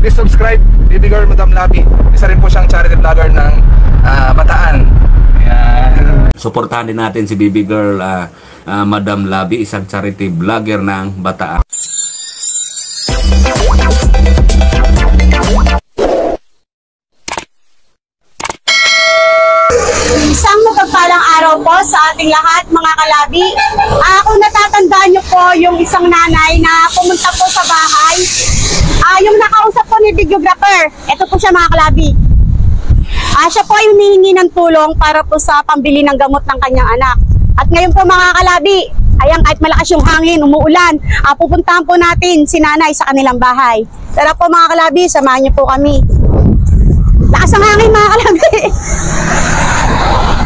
please subscribe, Baby Girl Madam Labi. Isa rin po siyang charity vlogger ng Bataan. Ayan. Suportahan din natin si Baby Girl Madam Labi, isang charity vlogger ng Bataan. Isang mapagpalang araw po sa ating lahat, mga kalabi. Kung natatandaan niyo po yung isang nanay na pumunta po sa bahay, yung nakausap po ni videographer, ito po siya, mga kalabi. Siya po ay humihingi ng tulong para po sa pambili ng gamot ng kanyang anak. At ngayon po, mga kalabi, ayan, kahit malakas yung hangin, umuulan, pupuntahan po natin si nanay sa kanilang bahay. Tara po, mga kalabi, samahan niyo po kami. Lakas ang hangin, mga kalabi.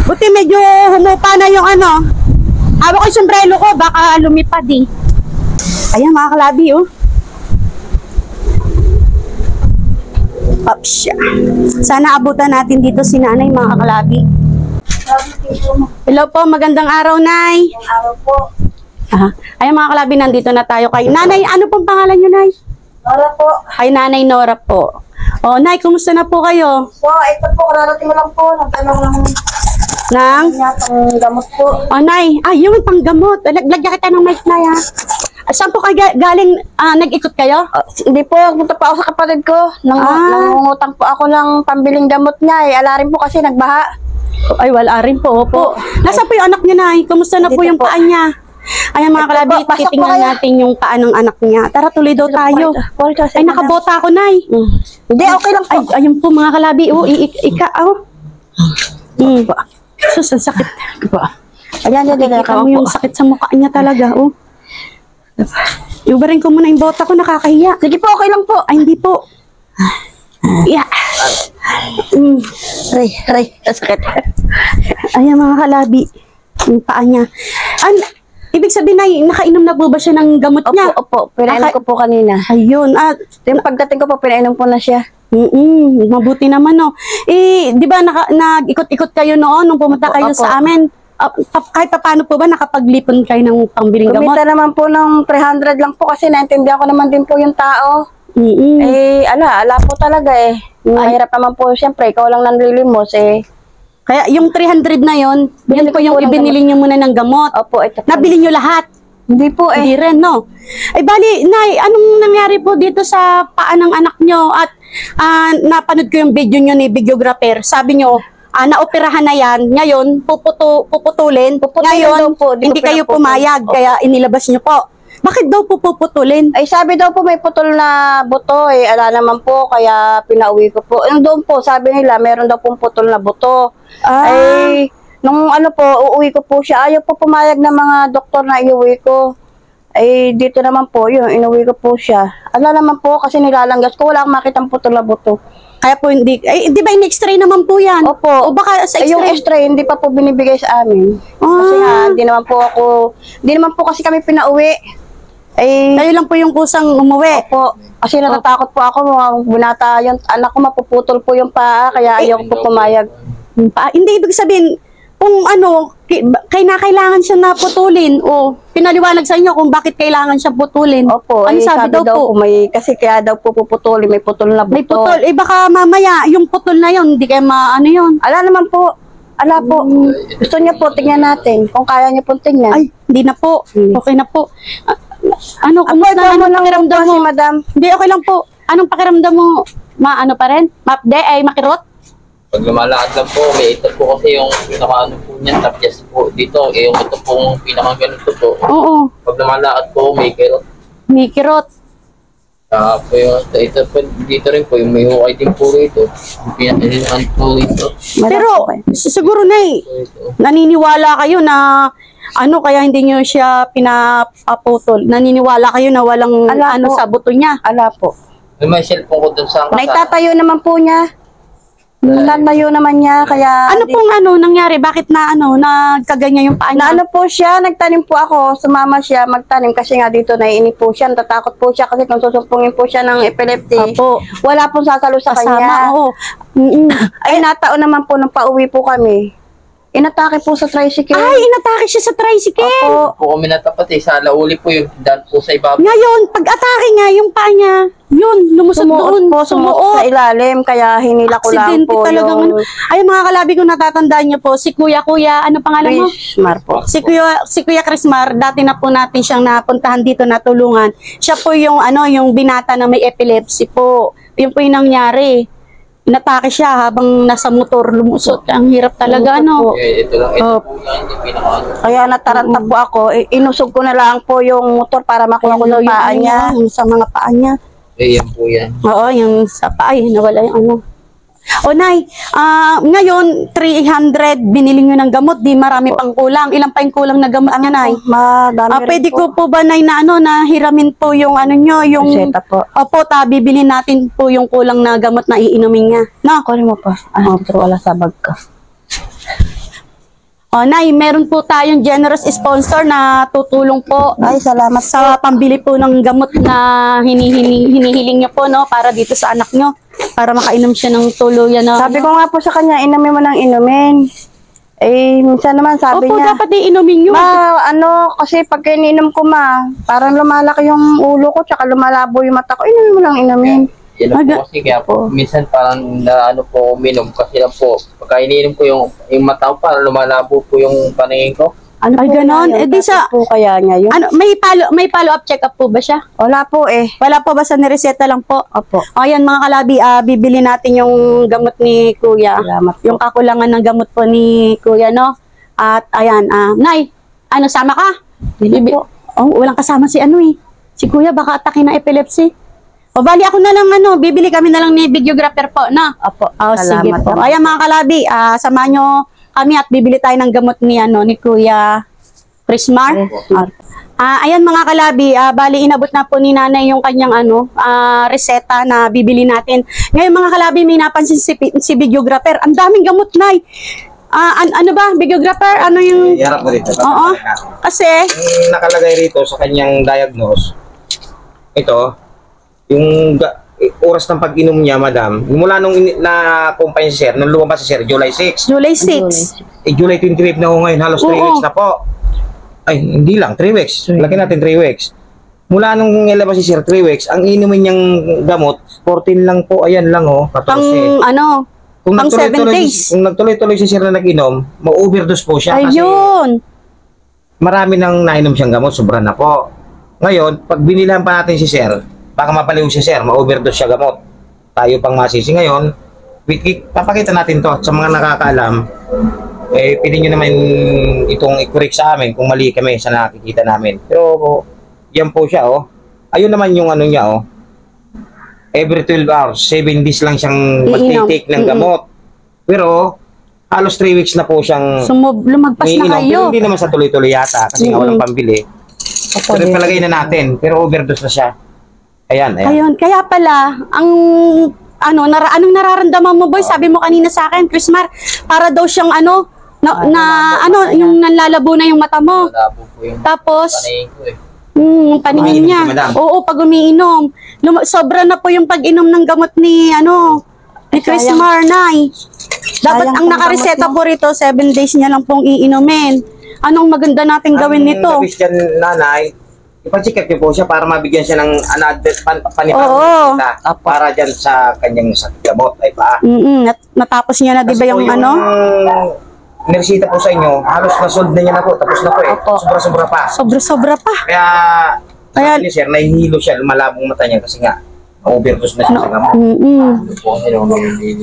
Buti medyo humupa na yung ano. Hawak ko yung sombrero ko, baka lumipad eh. Ayan, mga kalabi, oh. Ups. Sana abutan natin dito si nanay, mga kalabi. Hello po, magandang araw, Nay. Magandang araw po. Ayan, mga kalabi, nandito na tayo kay Nanay. Ano pong pangalan niyo, Nay? Nora po. Ay, Nanay Nora po. Oh, Nay, kumusta na po kayo? So, ito po, kararating mo lang po. Nagtanong lang Nang? yatang gamot po. Oh, Nay. Yung panggamot. Lagyan kita ng mic, Nay, ha? Saan po kayo galing? Nag-ikot kayo? Hindi po, punta pa ako sa kapatid ko. Nangungutang po ako ng pambiling gamot niya. Ala rin po kasi nagbaha. Ay, wala rin po. Opo. Nasaan po yung anak niya, Nay? Kumusta na po Dito yung po. paa niya? Ayan, mga kalabi, po, pasok po titingnan kayo. natin yung paa ng anak niya. Tara, tuloy daw tayo. Ay, nakabota ako, Nay. Hindi, okay lang po. Ay, ayun po, mga kalabi. Oh, Sus, ang sakit. Ayan, Nakikita mo yung sakit sa mukha niya talaga, oh. Iubarin ko muna yung bota ko, nakakahiya. Sige po, okay lang po. Ay, hindi po. Yeah. Aray, sakit. Ayan, mga kalabi. Yung paa niya. Ibig sabihin na, nakainom na po ba siya ng gamot niya? Opo, pinainom ko po kanina. Ayun. Yung pagdating ko po, pinainom ko na siya. Mabuti naman, no. Di ba nag-ikot-ikot kayo noon nung pumunta kayo Opo. sa amin? Kahit paano po ba nakapaglipon kayo ng pambiling gamot? Kumita naman po ng 300 lang po kasi naintindihan ko naman din po yung tao. Ala po talaga eh. Mahirap naman po, siyempre, ikaw lang nanlilimos eh. Kaya yung 300 na yon, yun po yung ko ng ibinili nyo muna ng gamot. Opo, ito po. Nabili nyo lahat? Hindi po eh. Hindi rin, no? Ay, bali, Nay, anong nangyari po dito sa paa ng anak nyo? At napanood ko yung video nyo ni videographer. Sabi nyo, naoperahan na yan. Ngayon, puputulin. Ngayon, daw po, di ko hindi kayo pinapuputol. pumayag, kaya inilabas nyo po. Bakit daw po puputulin? Ay, sabi daw po may putol na buto eh. Ala naman po, kaya pinauwi ko po. Yung doon po, sabi nila, meron daw pong putol na buto. Ay, nung uuwi ko po siya. Ayaw po pumayag ng mga doktor na iuwi ko. Ay, dito naman po, yun, inuwi ko po siya. Ala naman po, kasi nilalanggas ko, wala akong makitang putol na buto. Kaya po hindi, di ba in-x-ray naman po yan? Opo. O baka sa Ay, yung x-ray? x-ray, hindi pa po binibigay sa amin. Kasi nga, hindi naman po kasi kami pinauwi. Ay, Kayo lang po yung kusang umuwi. opo. Kasi natatakot po ako, binata yung anak ko, mapuputol po yung paa, kaya ayaw ko po pumayag. Hindi, ibig sabihin, kung kailangan siya na putulin o pinaliwanag sa inyo kung bakit kailangan siya putulin. Opo, Ano sabi daw po? kasi kaya daw po puputulin, may putol na buto. May putol. Baka mamaya, yung putol na yun, hindi kayo yun. Ala naman po. Ala po. Gusto niya po, tingnan natin. Kung kaya niya po tingnan. Ay, hindi na po. Okay na po. Kumusta na anong pakiramdam mo? Si madam. Hindi, okay lang po. Anong pakiramdam mo? Maano pa rin? Makirot? Pag lumalakad lang po, may ito po kasi yung pinaka-ano po niyan, tapyas po dito. Yung ito pong pinaka-ganito po. Oo. Pag lumalakad po, may kirot. May kirot. Po yung, ito po, dito rin po, yung may hukay din po rito. Yung pinaka-ano po ito. Pero, siguro na naniniwala kayo na kaya hindi nyo siya pinapaputol. Naniniwala kayo na walang sa buto niya. Ala po. May cellphone ko dun sa Naitatayo naman po niya. Natayo naman niya, kaya... Ano pong nangyari? Bakit nagkaganya yung paa niya? Na po siya, nagtanim po ako, sumama siya magtanim kasi nga dito naiinip po siya, natatakot po siya kasi kung susumpungin po siya ng epilepsy, Opo. wala pong sasalo sa Kasama, kanya. oo. Ay, nataon naman po nang pauwi po kami. Inatake po sa tricycle. Ay, inatake siya sa tricycle. Opo. Po kami natapat eh. Sa alauli po yung daan po sa ibabaw. Ngayon, pag-atake nga, yung paa niya, yun, lumusot doon. Sumuot sa ilalim, kaya hinila ko lang Aksidente po talagang yung ano. Ay, mga kalabi ko natatandaan niyo po, si Kuya, ano pangalan mo? Prismar po. Si Kuya Crismar, dati na po natin siyang napuntahan dito, natulungan. Siya po yung yung binata na may epilepsy po. Yun po yung nangyari. Inatake siya habang nasa motor, lumusot. Ang hirap talaga, Lumusot po. Eh, ito lang. Ito Oh. po yan. Yung pinaka Kaya nataranta po ako, inusog ko na lang po yung motor para makuha ko yung paa niya. Yung sa mga paa niya. yan po yan. Oo, yung sa paa, nawala yung ano. O Nay, ngayon 300 binili nyo ng gamot, di marami pang kulang. Ilan pa yung kulang na gamot niya, Nay? Madami rin Pwede po. ko po ba, Nay, na na hiramin po yung nyo, yung... Reseta po. Opo, bibili natin po yung kulang na gamot na iinumin niya. No? Kunin mo pa. Dito wala sa bag ka. O Nay, meron po tayong generous sponsor na tutulong po Ay, salamat sa pambili po ng gamot na hinihiling nyo po, no? Para dito sa anak nyo. Para makainom siya ng tuluyan, no? Sabi ko nga po sa kanya, inumin mo ng inumin. Eh, minsan naman sabi Opo, niya, dapat iinumin nyo. kasi pag ininom ko parang lumalaki yung ulo ko, tsaka lumalabo yung mata ko, inumin mo lang inumin. Yan lang po kasi kaya po, minsan parang na po uminom kasi lang po. Pagka ininom ko yung mata ko, parang lumalabo po yung paningin ko. Ano Ay, po ganon? yan? Eh, di sa- Bakit po kaya niya yun? May follow-up check-up po ba siya? Wala po eh. Wala po ba sa nireseta lang po? Opo. O yan mga kalabi, bibili natin yung gamot ni Kuya. Salamat po. Yung kakulangan ng gamot po ni Kuya, no? At ayan, Nay, sama ka? Hindi po. Oh, walang kasama si si Kuya, baka atake ng epilepsy. O bali ako na lang bibili kami na lang ni videographer po, no? Opo. Oh, sige Salamat po. naman. Ayan mga kalabi, samahan nyo kami at bibili tayo ng gamot ni ni Kuya Prismar. Ayan mga kalabi, bali inabot na po ni Nanay yung kanyang reseta na bibili natin. Ngayon mga kalabi, may napansin si videographer. Ang daming gamot, Nay. Ano ba, videographer? Ano yung... Iharap mo dito. Oo. Kasi, Ang nakalagay rito sa kanyang diagnose, ito, yung oras ng pag-inom niya, madam, mula nung na-company si sir, nung lumabas si sir, July 6. July 6. July 28 na ho ngayon, halos 3 Oo. weeks na po. Ay, hindi lang, 3 weeks. Laki natin 3 weeks. Mula nung ilabas si sir, 3 weeks, ang inumin niyang gamot, 14 lang po, ayan lang ho, 14. Pang pang 7 days. Kung nagtuloy-tuloy si sir na nag-inom, ma-overdose po siya kasi Ayun. marami nang nainom siyang gamot, sobra na po. Ngayon, pag binilan pa natin si sir, baka mapaliw si sir, ma-overdose siya gamot. Tayo pang masisi ngayon, papakita natin to sa mga nakakaalam. Pwede nyo naman itong i-correct sa amin kung mali kami sa nakikita namin. Pero, yan po siya, oh. Ayun naman yung niya, oh. Every 12 hours, 7 days lang siyang magtitake ng gamot. Pero, halos 3 weeks na po siyang Lumagpas na umiinom. kayo. Pero hindi naman sa tuloy-tuloy yata kasi nga walang pambili. Pero palagay na natin, pero overdose na siya. Ayan. Ayun, kaya pala, anong nararamdaman mo, boy? Sabi mo kanina sa akin, Chrismar, para daw siyang yung nanlalabo na yung mata mo. Malabo po yung Tapos, paningin ko eh. yung paningin Umiinom niya. si madam. Oo, pag umiinom. Sobra na po yung pag-inom ng gamot ni Chrismar, Nay. Dapat Sayang ang pong nakareseta gamot po rito, 7 days niya lang pong iinumin. Anong maganda natin gawin nito? Ang gawin dyan, nanay, ipacheck niyo po siya para mabigyan siya ng another Oo. panipang para dyan sa kanyang gamot ay pa. Natapos niya na, di ba, Kasi yung po niresita po sa inyo, halos na-solve na niya na po, tapos na po eh. Opo. Sobra-sobra pa. Sobra-sobra pa. Kaya, Kaya- sabi ni sir, nahihilo siya, lumalabong mata niya kasi nga, overdose na siya sa gamot. Po,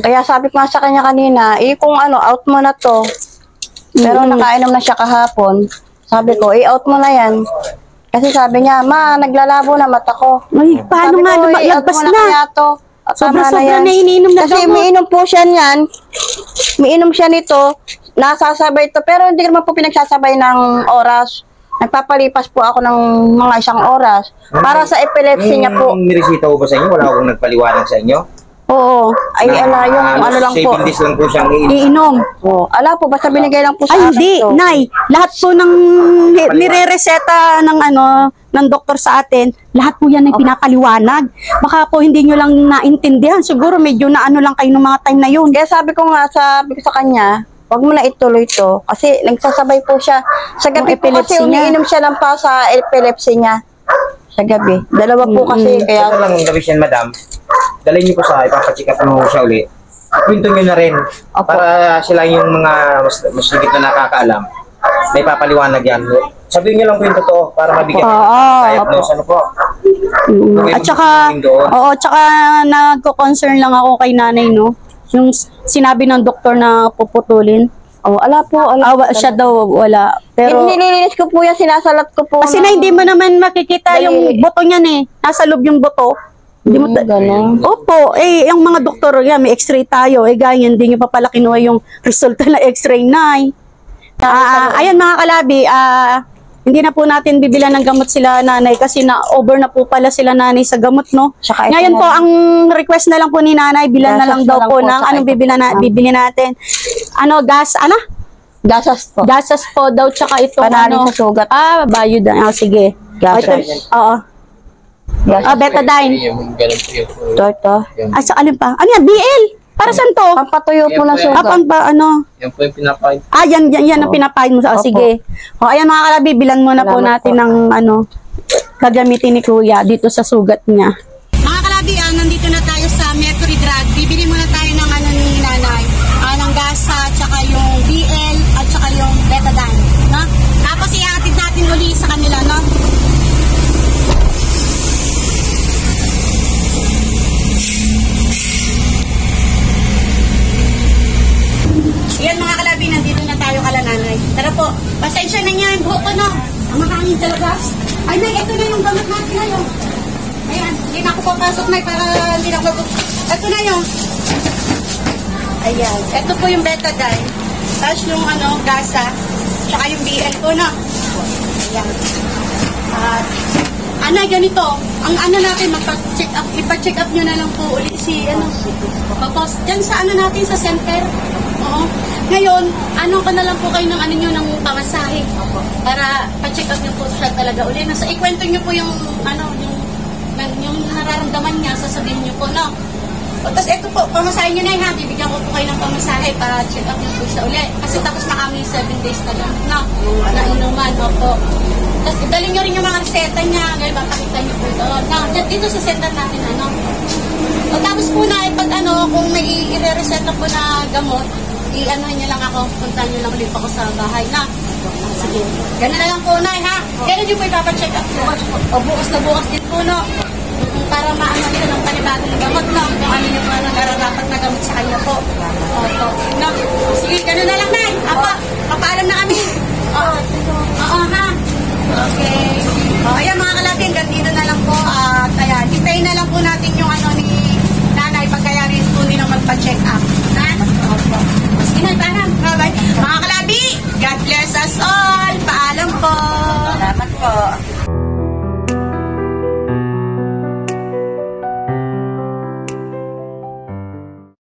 Kaya sabi ko nga sa kanya kanina, kung out mo na to. Pero nakainom na siya kahapon. Sabi ko, out mo na yan. Kasi sabi niya, ma, naglalabo na mata ko. Ay, paano Sabi nga, ko, lumalagpas i-out mo na. kaya to. Sobra-sobra na iniinom na Kasi gamot. umiinom po siya niyan. Umiinom siya nito. Nasasabay to. Pero hindi naman po pinagsasabay ng oras. Nagpapalipas po ako ng mga 1 oras. Para sa epilepsy niya po. Niresita po ba sa inyo? Wala akong nagpaliwanag sa inyo? Oo. Ay, yung halos lang po. 7 days lang po siyang iinom. Iinom. Ala po, basta binigay lang po sa Ay, akin hindi. to. Nay, lahat po ng nire-reseta ng doktor sa atin, lahat po yan ay pinapaliwanag. Baka po hindi nyo lang naintindihan. Siguro medyo lang kayo ng mga time na yun. Kaya sabi ko sa kanya, wag mo na ituloy to. Kasi nagsasabay po siya. Sa gabi po kasi umiinom siya ng pa sa epilepsy niya. Sa gabi. Dalawa po kasi. Kaya Kaya, lang ang gawin yan, madam. Dalhin niyo po sa ipapacheck up mo siya ulit. Kwento niyo na rin. Opo. Para sila yung mga mas higit na nakakaalam. May papaliwanag yan. Sabihin niyo lang po yung totoo para mabigyan Oo, ng diagnose. Ano po? At saka, tsaka nagko-concern lang ako kay nanay, no? Yung sinabi ng doktor na puputulin. ala po. Siya daw wala. Pero, Nililinis ko po yan, sinasalat ko po. kasi na hindi mo naman makikita yung boto niyan eh. Nasa loob yung boto. Hindi mo Ganun. Opo, yung mga doktor, may x-ray tayo. Ganyan, hindi nyo pa pala kinuha yung resulta na x-ray na. Ayan mga kalabi, hindi na po natin bibilan ng gamot sila nanay kasi na-over na po pala sila nanay sa gamot, no? Tsaka ito Ngayon na po, lang. ang request na lang po ni nanay, bilan na Gasas lang na daw lang po po, ng tsaka anong ito. bibili natin. Gasas po. Gasas po daw, tsaka ito, Panalin sa sugat. bayod na. Sige. Gasas. Oo. Betadine. Yung ganun po yun. Ito. Sa alin pa? Ano yan? BL? Para saan to? Pampatuyo po ng sugat. Yan po yung pinapahid. Yan ang pinapain mo sa. Opo. Sige. Ayan mga kalabi, bilan muna po Salamat natin ng gagamitin ni Kuya dito sa sugat niya. Mga kalabi, nandito na tayo sa Mercury Drug. Bibili muna tayo ng ni nanay. Ng gasa, tsaka yung BL, at tsaka yung betadine. No? Tapos iatid natin uli sa kanila, no? Yan mga kalabi, nandito na tayo kala nanay. Tara po, pasensya na yan, buhok ko no. Ang makangin sa labas. Ay nay, ito na yung gamot natin ngayon. Ayan, hindi na ako papasok na para hindi na ako. Ito na yung. Ayan, ito po yung betadine. Tapos yung gasa, tsaka yung BL ko na. Ayan. At, ganito, ang natin, magpa-check up, ipa-check up nyo na lang po ulit si, tapos, dyan sa natin, sa center. Oo. Ngayon, ko na lang po kayo ng nyo, ng pamasahe. Para pa-check up nyo po siya talaga ulit. Ikwento nyo po yung, yung nararamdaman niya, sasabihin nyo po, no? O, tapos ito po, pamasahe nyo na ha, bibigyan ko po kayo ng pamasahe para check up nyo po siya ulit. Kasi tapos na kami 7 days na lang, no? Na inuman, opo. Tapos idalhin nyo rin yung mga reseta niya, ngayon papakita nyo po doon. No, dito sa center natin, O tapos po na, pag kung may i-reseta po na gamot, nyo lang ako, punta nyo lang ulit ako sa bahay na. Sige. Ganun na lang po, Nay, ha? Kailan nyo po ipapacheck up po? O bukas na bukas din po, no? Para maano nyo ng panibagong gamot, no? Kung ano nyo po nararapat na gamot sa kanya po. Opo. No? Sige, ganun na lang, Nay. Apa, papaalam na kami. Oo, ha? Okay. O, ayan mga